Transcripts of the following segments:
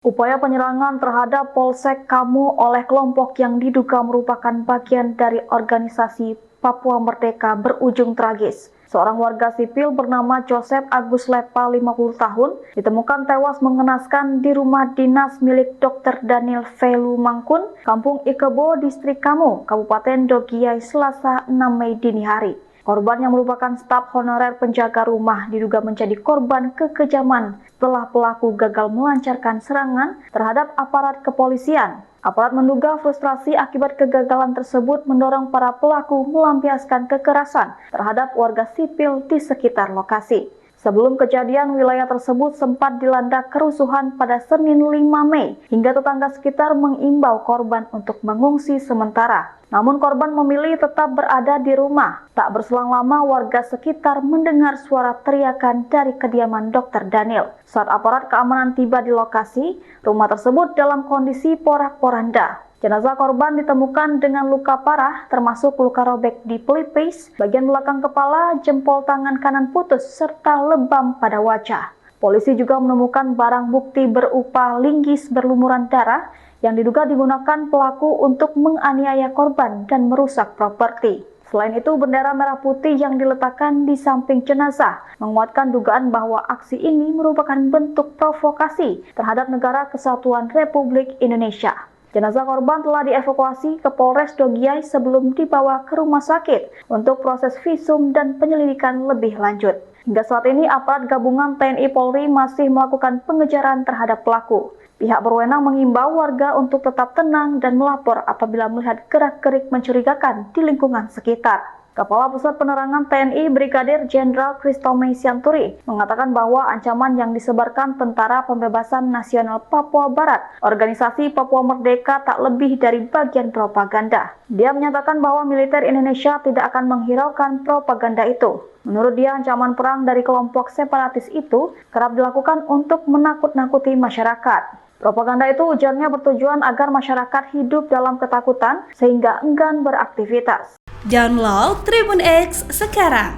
Upaya penyerangan terhadap Polsek Kamu oleh kelompok yang diduga merupakan bagian dari organisasi Papua Merdeka berujung tragis. Seorang warga sipil bernama Joseph Agus Lepa, 50 tahun, ditemukan tewas mengenaskan di rumah dinas milik Dr. Daniel Velu Mangkun, Kampung Ikebo, Distrik Kamu, Kabupaten Dogiai, Selasa 6 Mei dini hari. Korban yang merupakan staf honorer penjaga rumah diduga menjadi korban kekejaman setelah pelaku gagal melancarkan serangan terhadap aparat kepolisian. Aparat menduga frustrasi akibat kegagalan tersebut mendorong para pelaku melampiaskan kekerasan terhadap warga sipil di sekitar lokasi. Sebelum kejadian, wilayah tersebut sempat dilanda kerusuhan pada Senin 5 Mei hingga tetangga sekitar mengimbau korban untuk mengungsi sementara. Namun korban memilih tetap berada di rumah. Tak berselang lama warga sekitar mendengar suara teriakan dari kediaman Dr. Daniel. Saat aparat keamanan tiba di lokasi, rumah tersebut dalam kondisi porak-poranda. Jenazah korban ditemukan dengan luka parah termasuk luka robek di pelipis, bagian belakang kepala, jempol tangan kanan putus, serta lebam pada wajah. Polisi juga menemukan barang bukti berupa linggis berlumuran darah yang diduga digunakan pelaku untuk menganiaya korban dan merusak properti. Selain itu, bendera merah putih yang diletakkan di samping jenazah menguatkan dugaan bahwa aksi ini merupakan bentuk provokasi terhadap Negara Kesatuan Republik Indonesia. Jenazah korban telah dievakuasi ke Polres Dogiai sebelum dibawa ke rumah sakit untuk proses visum dan penyelidikan lebih lanjut. Hingga saat ini, aparat gabungan TNI Polri masih melakukan pengejaran terhadap pelaku. Pihak berwenang mengimbau warga untuk tetap tenang dan melapor apabila melihat gerak-gerik mencurigakan di lingkungan sekitar. Kepala Pusat Penerangan TNI Brigadir Jenderal Christomey Sianturi mengatakan bahwa ancaman yang disebarkan Tentara Pembebasan Nasional Papua Barat, organisasi Papua Merdeka, tak lebih dari bagian propaganda. Dia menyatakan bahwa militer Indonesia tidak akan menghiraukan propaganda itu. Menurut dia, ancaman perang dari kelompok separatis itu kerap dilakukan untuk menakut-nakuti masyarakat. Propaganda itu, ujarnya, bertujuan agar masyarakat hidup dalam ketakutan sehingga enggan beraktivitas. Download Tribun X sekarang,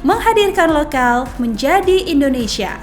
menghadirkan lokal menjadi Indonesia.